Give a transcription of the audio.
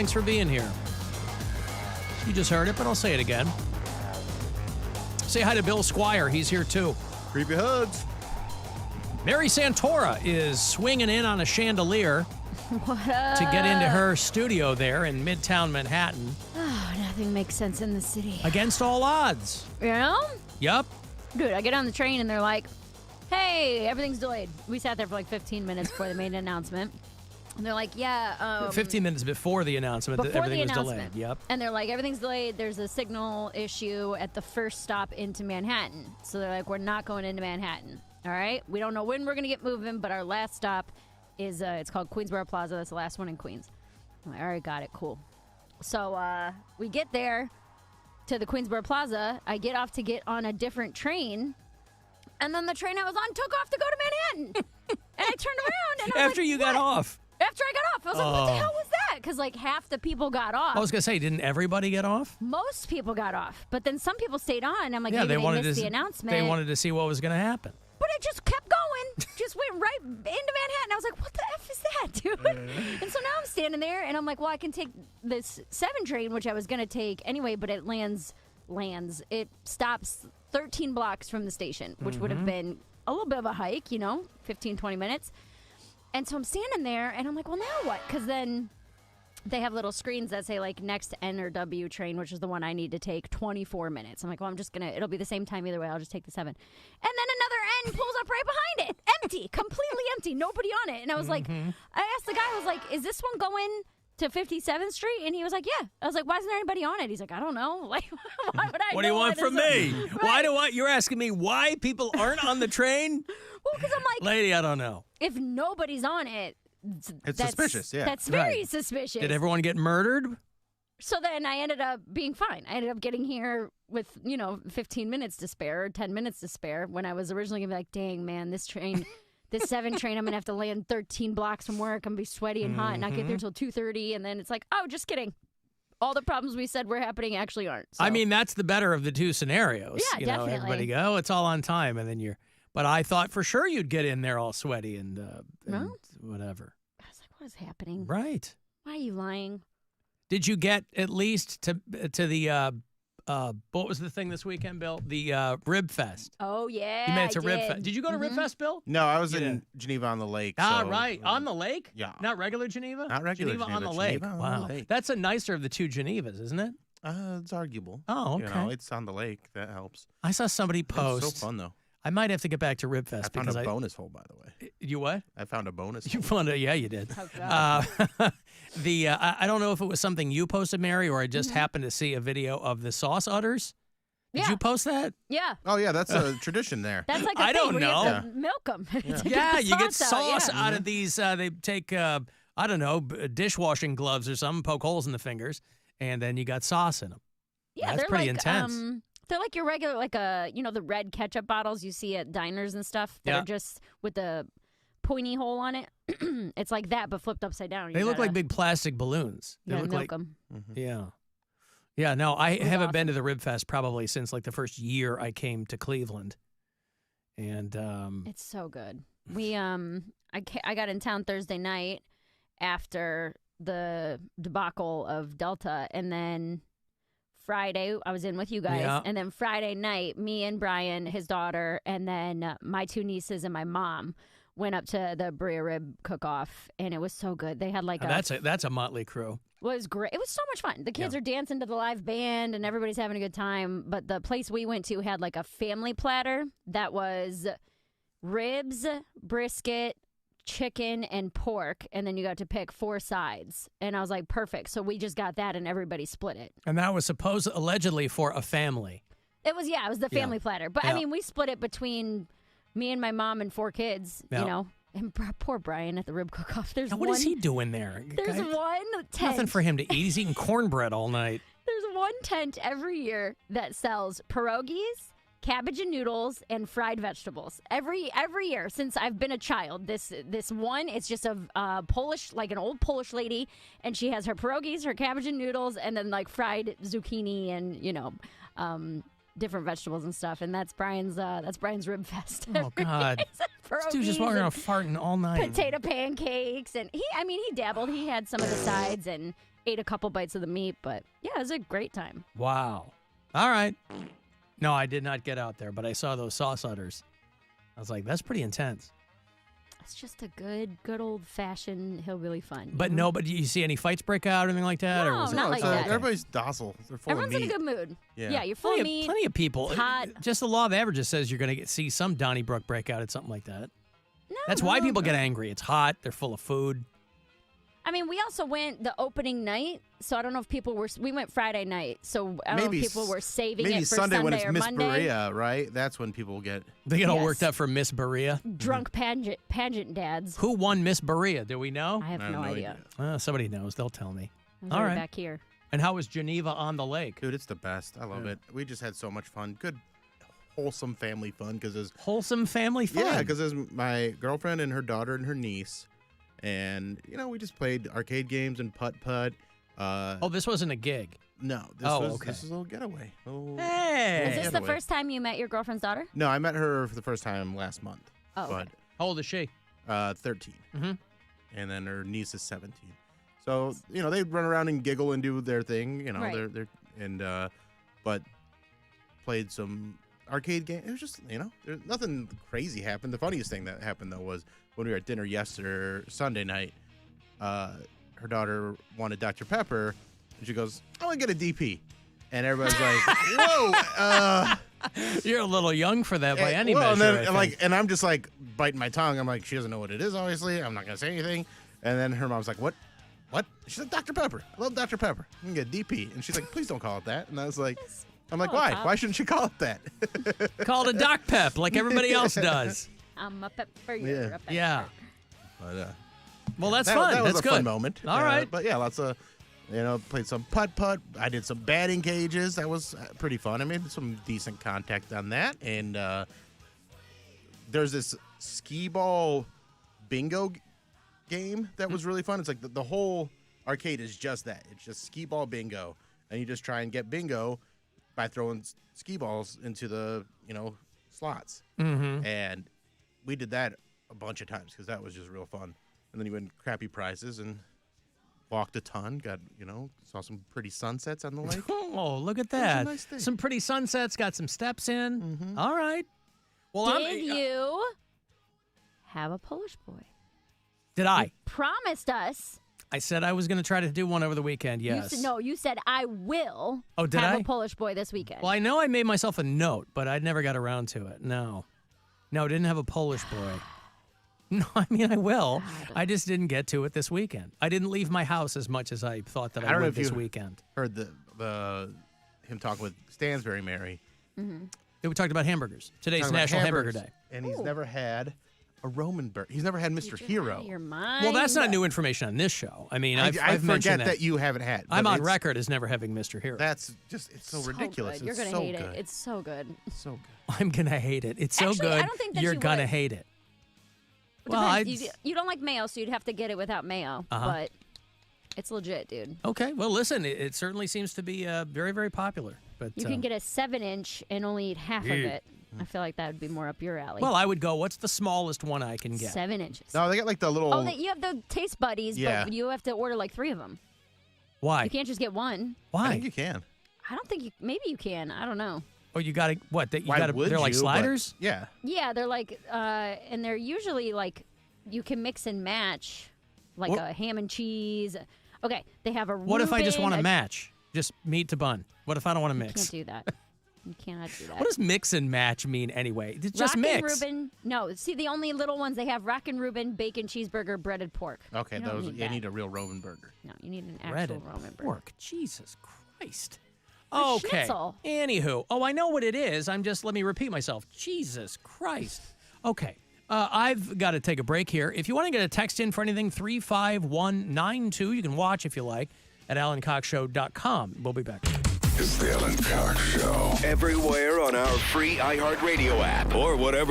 Thanks for being here. You just heard it, but I'll say it again. Say hi to Bill Squire. He's here, too. Creepy hoods. Mary Santora is swinging in on a chandelier to get into her studio there in Midtown Manhattan. Oh, nothing makes sense in the city. Against all odds. You know? Yup. Dude, I get on the train and they're like, hey, everything's delayed. We sat there for like 15 minutes before they made an announcement. And they're like, yeah. 15 minutes before the announcement that everything was delayed. Yep. And they're like, everything's delayed. There's a signal issue at the first stop into Manhattan. So they're like, we're not going into Manhattan. All right? We don't know when we're going to get moving, but our last stop is, it's called Queensboro Plaza. That's the last one in Queens. I'm like, all right, got it. Cool. So we get there to the Queensboro Plaza. I get off to get on a different train. And then the train I was on took off to go to Manhattan. And I turned around and I was After like, you got off. After I got off. I was like, what the hell was that? Because like half the people got off. I was going to say, didn't everybody get off? Most people got off. But then some people stayed on. I'm like, Yeah, maybe they wanted missed to the announcement. They wanted to see what was going to happen. But it just kept going. Just went right into Manhattan. I was like, what the F is that, dude? And so now I'm standing there, and I'm like, well, I can take this 7 train, which I was going to take anyway, but it it stops 13 blocks from the station, which would have been a little bit of a hike, 15, 20 minutes. And so I'm standing there, and I'm like, well, now what? Because then they have little screens that say, like, next N or W train, which is the one I need to take, 24 minutes. I'm like, well, I'm just going to, it'll be the same time either way. I'll just take the 7. And then another N pulls up right behind it. Empty. Completely empty. Nobody on it. And I was like, I asked the guy, I was like, is this one going to 57th Street? And he was like, yeah. I was like, why isn't there anybody on it? He's like, I don't know. Like, why would I What do you want from me? Right. You're asking me why people aren't on the train? Well, because I'm like, Lady, I don't know. if nobody's on it, It's suspicious, yeah. That's very Right. suspicious. Did everyone get murdered? So then I ended up being fine. I ended up getting here with, 15 minutes to spare, or 10 minutes to spare, when I was originally going to be like, dang, man, this train, this 7 train, I'm going to have to land 13 blocks from work. I'm going to be sweaty and hot and not get there till 2:30. And then it's like, oh, just kidding. All the problems we said were happening actually aren't. So. I mean, that's the better of the two scenarios. Yeah, definitely. Everybody go, it's all on time, and then but I thought for sure you'd get in there all sweaty and whatever. I was like, what is happening? Right. Why are you lying? Did you get at least to the what was the thing this weekend, Bill? The Rib Fest. Oh, yeah, You made it to I Rib did. Fest. Did you go to Rib Fest, Bill? No, I was You in did. Geneva on the Lake. Ah, so, right. On the lake? Yeah. Not regular Geneva? Not regular Geneva on the Geneva, lake. Geneva on Wow. the lake. That's a nicer of the two Genevas, isn't it? It's arguable. Oh, okay. It's on the lake. That helps. I saw somebody post. It's so fun, though. I might have to get back to Rib Fest I found because a bonus hole, by the way. You what? I found a bonus You hole. found it? Yeah, you did. Oh, God. I don't know if it was something you posted, Mary, or I just happened to see a video of the sauce udders. Did Yeah. you post that? Yeah. Oh, yeah, that's a tradition there. That's like a I thing don't where you have know. to milk them. Yeah, you get sauce out. out of these. They take, I don't know, dishwashing gloves or something, poke holes in the fingers, and then you got sauce in them. Yeah, That's they're pretty like, intense. They're like your regular, like the red ketchup bottles you see at diners and stuff that Yeah. are just with the pointy hole on it. It's like that, but flipped upside down. They look like big plastic balloons. They You look milk like, them. yeah. Yeah, no, I was haven't been awesome. to the Rib Fest probably since like the first year I came to Cleveland. And It's so good. We I got in town Thursday night after the debacle of Delta, and then Friday I was in with you guys, Yeah. and then Friday night me and Brian, his daughter, and then my 2 nieces and my mom went up to the Bria Rib cook-off, and it was so good. They had like that's a motley crew. was great. It was so much fun. The kids Yeah. are dancing to the live band and everybody's having a good time. But the place we went to had like a family platter that was ribs, brisket, chicken, and pork. And then you got to pick 4 sides. And I was like, perfect. So we just got that and everybody split it. And that was allegedly for a family. It was the family platter. But Yeah. I mean, we split it between me and my mom and 4 kids, Yeah. And poor Brian at the rib cook-off. Now, what is he doing there? There's Guy- one tent. Nothing for him to eat. He's eating cornbread all night. There's one tent every year that sells pierogies, cabbage and noodles, and fried vegetables. Every year since I've been a child. This one, it's just a Polish, like an old Polish lady, and she has her pierogies, her cabbage and noodles, and then like fried zucchini and different vegetables and stuff. And that's Brian's Rib Fest. Oh, God. This dude's just walking around farting all night. Potato pancakes, and he dabbled. He had some of the sides, and ate a couple bites of the meat, but yeah, it was a great time. Wow. All right. No, I did not get out there, but I saw those sauce udders. I was like, that's pretty intense. It's just a good old-fashioned hillbilly fun. But no, but do you see any fights break out or anything like that? No, or was not it, like that. Everybody's docile. They're full Everyone's of in meat. a good mood. Yeah. You're full of meat. Plenty of people. It's hot. Just the law of averages says you're going to see some Donnybrook breakout at something like that. No, That's no, why no, people no. get angry. It's hot. They're full of food. I mean, we also went the opening night, so I don't know if people were. We went Friday night, so I don't know if people were saving maybe it for Sunday when it's or Miss Monday. Berea, right? That's when people get. They get all Yes. worked up for Miss Berea. Drunk pageant dads. Who won Miss Berea? Do we know? I have no idea. Somebody knows. They'll tell me. I was All right right. back here. And how was Geneva on the lake? Dude, it's the best. I love it. We just had so much fun. Good, wholesome family fun because there's. Wholesome family fun. Yeah, because there's my girlfriend and her daughter and her niece. And, we just played arcade games and putt-putt. Oh, this wasn't a gig. No, this okay. is a little getaway. Hey. Is this the getaway. first time you met your girlfriend's daughter? No, I met her for the first time last month. Oh, okay. How old is she? But 13. Mhm. And then her niece is 17. So, they run around and giggle and do their thing, Right. but played some arcade game. It was just, there's nothing crazy happened. The funniest thing that happened, though, was when we were at dinner Sunday night, her daughter wanted Dr. Pepper, and she goes, I want to get a DP. And everybody's like, whoa. You're a little young for that by any well, measure. and then, and I'm just like biting my tongue. I'm like, she doesn't know what it is, obviously. I'm not going to say anything. And then her mom's like, what? She's like, Dr. Pepper. I love Dr. Pepper. You can get DP. And she's like, please don't call it that. And I was like, why? Pop. Why shouldn't she call it that? Called a Doc Pep like everybody else does. I'm a pepper. Yeah. You're a pepper. Yeah. But, Well, that's that, fun. That was That's a good. fun moment. All right. But yeah, lots of, played some putt-putt. I did some batting cages. That was pretty fun. I made some decent contact on that. And there's this skee ball bingo game that was really fun. It's like the whole arcade is just that. It's just skee ball bingo. And you just try and get bingo by throwing skee balls into the, slots. Mm-hmm. And we did that a bunch of times because that was just real fun. And then you win crappy prizes and walked a ton. Got, saw some pretty sunsets on the lake. Oh, look at was a that. nice thing. Some pretty sunsets, got some steps in. Mm-hmm. All right. Well, Did you have a Polish boy? Did I? Promised us. I said I was going to try to do one over the weekend, yes. You said I will did have I? a Polish boy this weekend. Well, I know I made myself a note, but I never got around to it. No, didn't have a Polish boy. No, I mean, I will. I just didn't get to it this weekend. I didn't leave my house as much as I thought that I don't know would if this you- weekend. Heard him talking with Stansbury Mary. We talked about hamburgers. Today's Talking about National Hamburger hamburgers. Day. And he's Ooh. never had a Roman burger. He's never had Mr. You're Hero. out of your mind. Well, that's not new information on this show. I mean, I've I mentioned forget that you haven't had. I'm but on it's- record as never having Mr. Hero. That's just, it's so ridiculous. Good. You're It's gonna so hate good. it. It's so good. so good. I'm going to hate it. It's so Actually, good, I don't think that you're you going to would. hate it. Well, Well, you don't like mayo, so you'd have to get it without mayo. But it's legit, dude. Okay, well, listen, it certainly seems to be very, very popular. But You can get a 7-inch and only eat half of it. I feel like that would be more up your alley. Well, I would go, what's the smallest one I can get? 7 inches. No, they got like the little. Oh, you have the taste buddies, Yeah. but you have to order like 3 of them. Why? You can't just get one. I Why? think you can. I don't think you. Maybe you can. I don't know. Oh, you got to, what? You Why got to, would they're like you? But- sliders? Yeah. Yeah, they're like, and they're usually like, you can mix and match, like What- a ham and cheese. Okay, they have a. What if I just want to Reuben, match? Just meat to bun. What if I don't want to You mix? can't do that. You cannot do that. What does mix and match mean anyway? It's just Rock and mix. Reuben. No, see the only little ones they have: Rock and Reuben, bacon cheeseburger, breaded pork. Okay, You don't those need you that. need a real Roman burger. No, you need an actual Breaded Roman burger. pork. Jesus Christ. A Okay. schnitzel. Anywho. Oh, I know what it is. Let me repeat myself. Jesus Christ. Okay. I've got to take a break here. If you want to get a text in for anything, 35192. You can watch if you like at alancoxshow.com. We'll be back. It's the Alan Cox Show. Everywhere on our free iHeartRadio app or whatever